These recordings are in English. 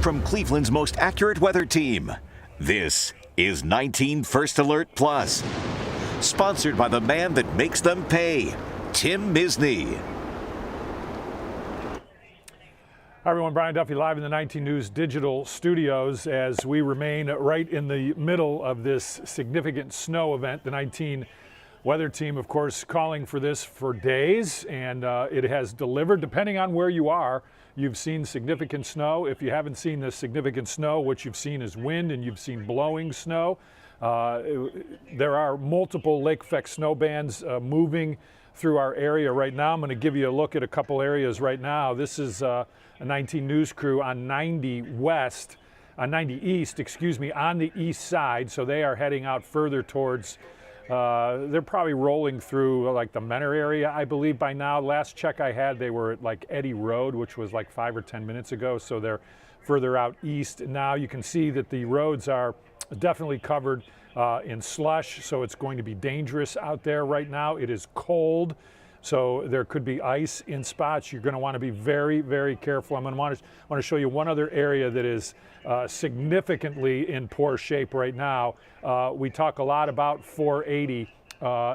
From Cleveland's most accurate weather team, this is 19 First Alert Plus. Sponsored by the man that makes them pay, Tim Misney. Hi everyone, Brian Duffy live in the 19 News digital studios as we remain right in the middle of this significant snow event. The 19 weather team, of course, calling for this for days, and it has delivered. Depending on where you are, you've seen significant snow. If you haven't seen this significant snow, what you've seen is wind and you've seen blowing snow. There are multiple lake effect snow bands moving through our area right now. I'm going to give you a look at a couple areas right now. This is a 19 News crew on 90 West, on 90 East, excuse me, on the east side. So they are heading out further towards, they're probably rolling through like the Menor area, I believe by now. Last check I had, they were at like Eddy Road, which was like 5 or 10 minutes ago. So they're further out east. Now you can see that the roads are definitely covered in slush, so it's going to be dangerous out there right now. It is cold, so there could be ice in spots. You're going to want to be very, very careful. I'm going to want to show you one other area that is significantly in poor shape right now. We talk a lot about 480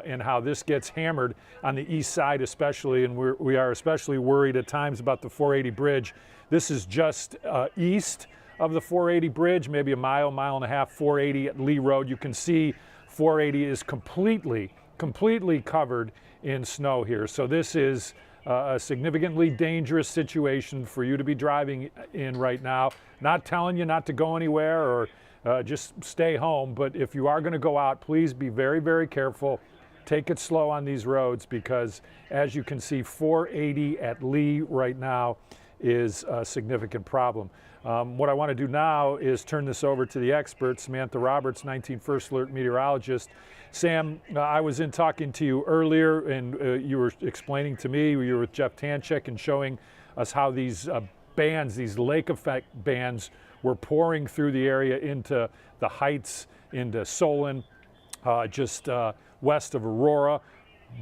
and how this gets hammered on the east side especially, and we are especially worried at times about the 480 bridge. This is just east of the 480 bridge, maybe a mile and a half, 480 at Lee Road. You can see 480 is completely covered in snow here. So this is a significantly dangerous situation for you to be driving in right now. Not telling you not to go anywhere or just stay home, but if you are going to go out, please be very, very careful. Take it slow on these roads because, as you can see, 480 at Lee right now is a significant problem. What I want to do now is turn this over to the expert, Samantha Roberts, 19 First Alert meteorologist. Sam, I was in talking to you earlier, and you were explaining to me, you were with Jeff Tanchik and showing us how these bands, these lake effect bands, were pouring through the area into the Heights, into Solon, just west of Aurora,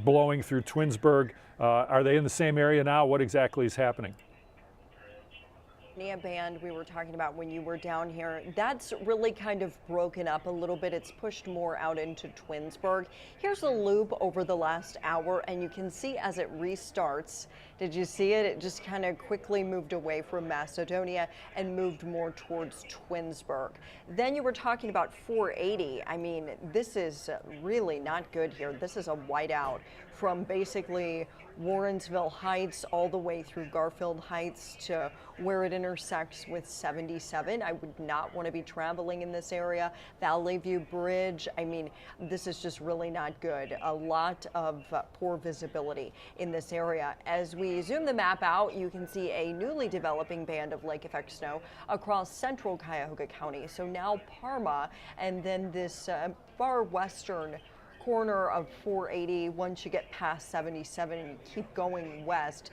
blowing through Twinsburg. Are they in the same area now? What exactly is happening? Band we were talking about when you were down here, that's really kind of broken up a little bit. It's pushed more out into Twinsburg. Here's a loop over the last hour, and you can see as it restarts. Did you see it? It just kind of quickly moved away from Macedonia and moved more towards Twinsburg. Then you were talking about 480. I mean, this is really not good here. This is a whiteout from basically Warrensville Heights all the way through Garfield Heights to where it intersects with 77. I would not want to be traveling in this area. Valley View Bridge, I mean, this is just really not good. A lot of poor visibility in this area. As we zoom the map out, you can see a newly developing band of lake effect snow across central Cuyahoga County. So now Parma, and then this far western corner of 480. Once you get past 77 and you keep going west,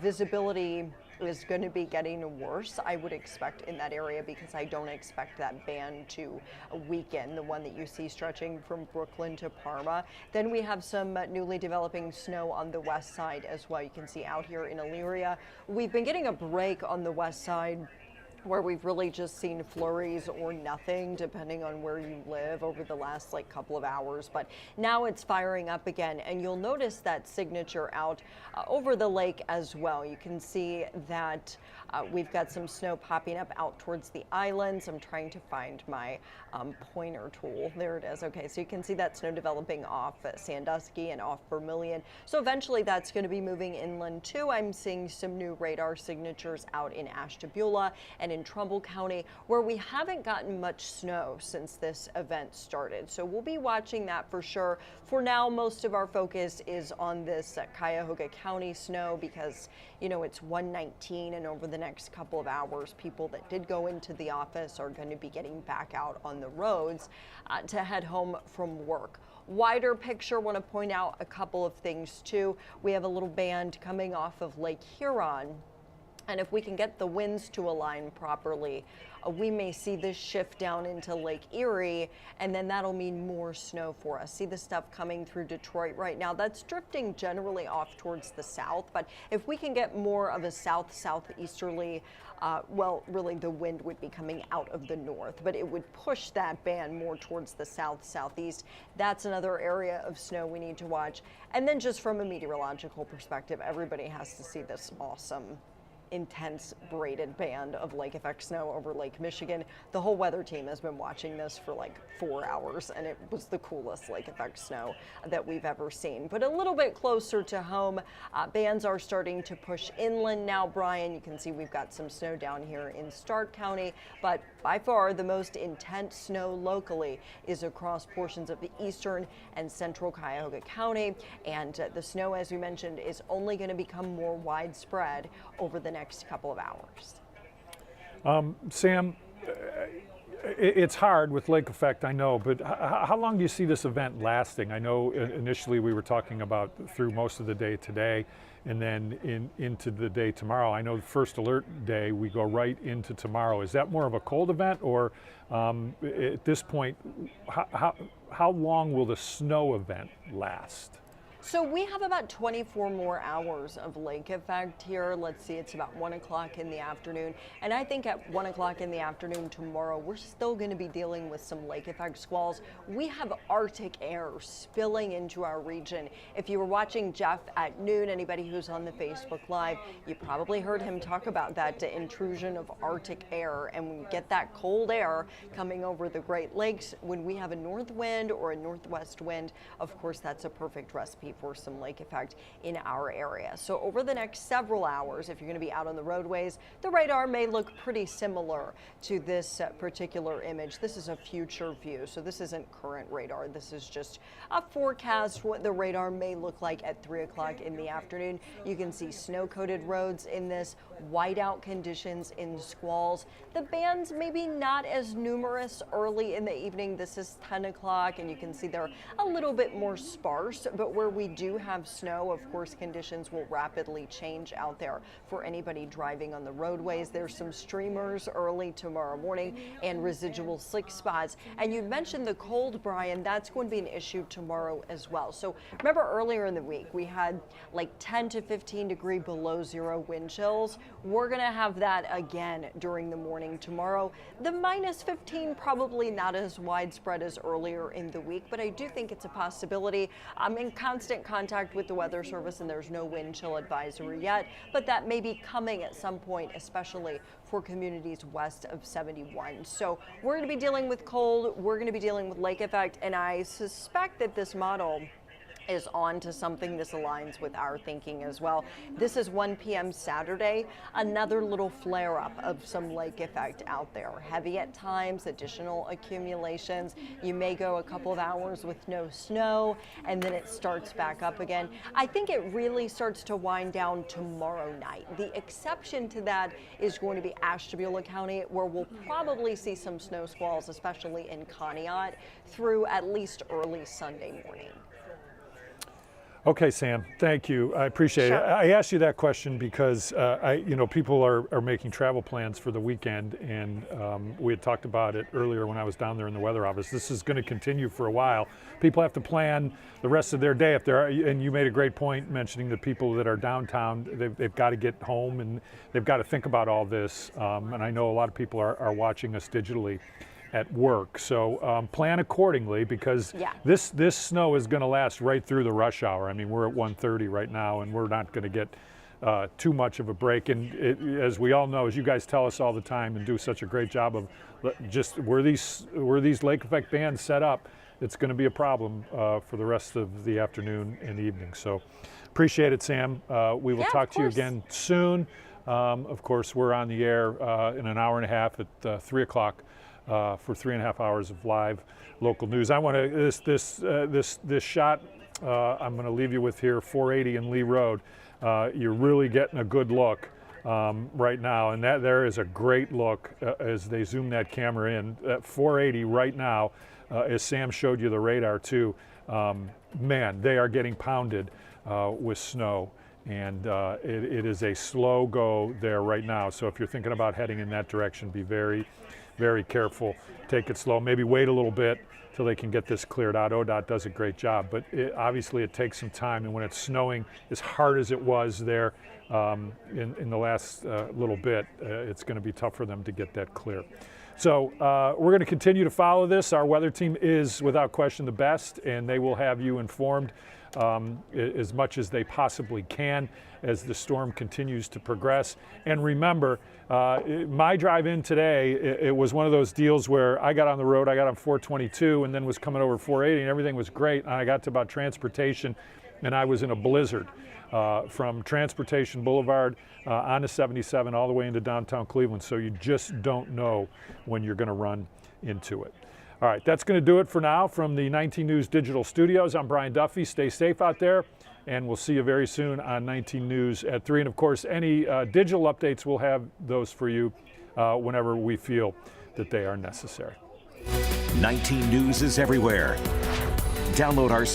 visibility is going to be getting worse, I would expect, in that area, because I don't expect that band to weaken, the one that you see stretching from Brooklyn to Parma. Then we have some newly developing snow on the west side as well. You can see out here in Elyria. We've been getting a break on the west side, where we've really just seen flurries or nothing, depending on where you live, over the last couple of hours. But now it's firing up again, and you'll notice that signature out over the lake as well. You can see that we've got some snow popping up out towards the islands. I'm trying to find my pointer tool. There it is. Okay, so you can see that snow developing off Sandusky and off Vermilion. So eventually that's going to be moving inland too. I'm seeing some new radar signatures out in Ashtabula and in Trumbull County, where we haven't gotten much snow since this event started. So we'll be watching that for sure. For now, most of our focus is on this Cuyahoga County snow, because, you know, it's 1:19, and over the next couple of hours, people that did go into the office are going to be getting back out on the roads to head home from work. Wider picture, want to point out a couple of things too. We have a little band coming off of Lake Huron, And if we can get the winds to align properly, we may see this shift down into Lake Erie, and then that'll mean more snow for us. See the stuff coming through Detroit right now. That's drifting generally off towards the south, but if we can get more of a southeasterly, well, really the wind would be coming out of the north, but it would push that band more towards the southeast. That's another area of snow we need to watch. And then just from a meteorological perspective, everybody has to see this awesome intense braided band of lake effect snow over Lake Michigan. The whole weather team has been watching this for like 4 hours, and it was the coolest lake effect snow that we've ever seen. But a little bit closer to home, bands are starting to push inland now, Brian. You can see we've got some snow down here in Stark County, but by far the most intense snow locally is across portions of the eastern and central Cuyahoga County, and the snow, as we mentioned, is only going to become more widespread over the next couple of hours. Sam, it's hard with lake effect, I know, but how long do you see this event lasting? I know initially we were talking about through most of the day today and then into the day tomorrow. I know the first alert day we go right into tomorrow. Is that more of a cold event, or at this point, how long will the snow event last? So we have about 24 more hours of lake effect here. Let's see, it's about 1 o'clock in the afternoon. And I think at 1 o'clock in the afternoon tomorrow, we're still going to be dealing with some lake effect squalls. We have Arctic air spilling into our region. If you were watching Jeff at noon, anybody who's on the Facebook Live, you probably heard him talk about that intrusion of Arctic air. And when we get that cold air coming over the Great Lakes, when we have a north wind or a northwest wind, of course, that's a perfect recipe for some lake effect in our area. So over the next several hours, if you're going to be out on the roadways, the radar may look pretty similar to this particular image. This is a future view, so this isn't current radar. This is just a forecast what the radar may look like at 3 o'clock in the afternoon. You can see snow-coated roads in this, whiteout conditions in squalls. The bands maybe not as numerous early in the evening. This is 10 o'clock, and you can see they're a little bit more sparse, but where we do have snow, of course, conditions will rapidly change out there for anybody driving on the roadways. There's some streamers early tomorrow morning and residual slick spots. And you mentioned the cold, Brian. That's going to be an issue tomorrow as well. So remember earlier in the week, we had like 10 to 15 degree below zero wind chills. We're going to have that again during the morning tomorrow. The minus 15 probably not as widespread as earlier in the week, but I do think it's a possibility. I'm in constant contact with the Weather Service, and there's no wind chill advisory yet, but that may be coming at some point, especially for communities west of 71. So we're going to be dealing with cold, we're going to be dealing with lake effect, and I suspect that this model is on to something. This aligns with our thinking as well. This is 1 p.m. Saturday, another little flare up of some lake effect out there. Heavy at times, additional accumulations. You may go a couple of hours with no snow, and then it starts back up again. I think it really starts to wind down tomorrow night. The exception to that is going to be Ashtabula County, where we'll probably see some snow squalls, especially in Conneaut, through at least early Sunday morning. Okay, Sam, thank you. I appreciate it. I asked you that question because people are making travel plans for the weekend, and we had talked about it earlier when I was down there in the weather office. This is going to continue for a while. People have to plan the rest of their day if they're, and you made a great point mentioning the people that are downtown. They've got to get home and they've got to think about all this. And I know a lot of people are watching us digitally at work, so plan accordingly, because this snow is going to last right through the rush hour. I mean, we're at 1:30 right now, and we're not going to get too much of a break. And as we all know, as you guys tell us all the time and do such a great job of just where these lake effect bands set up, it's going to be a problem for the rest of the afternoon and evening. So appreciate it, Sam. We will talk to you again soon. Of course, we're on the air in an hour and a half at 3 o'clock. For 3.5 hours of live local news. I want to this shot. I'm going to leave you with here, 480 and Lee Road. You're really getting a good look right now, and that there is a great look as they zoom that camera in. At 480 right now, as Sam showed you the radar too. Man, they are getting pounded with snow. And it is a slow go there right now. So if you're thinking about heading in that direction, be very, very careful. Take it slow. Maybe wait a little bit till they can get this cleared out. ODOT does a great job, but obviously it takes some time. And when it's snowing as hard as it was there in the last little bit, it's going to be tough for them to get that clear. So we're going to continue to follow this. Our weather team is without question the best, and they will have you informed as much as they possibly can as the storm continues to progress. And remember, my drive in today, it was one of those deals where I got on the road, I got on 422 and then was coming over 480 and everything was great. And I got to about transportation and I was in a blizzard from Transportation Boulevard onto 77 all the way into downtown Cleveland. So you just don't know when you're going to run into it. All right, that's going to do it for now from the 19 News Digital Studios. I'm Brian Duffy. Stay safe out there, and we'll see you very soon on 19 News at 3. And of course, any digital updates, we'll have those for you whenever we feel that they are necessary. 19 News is everywhere. Download our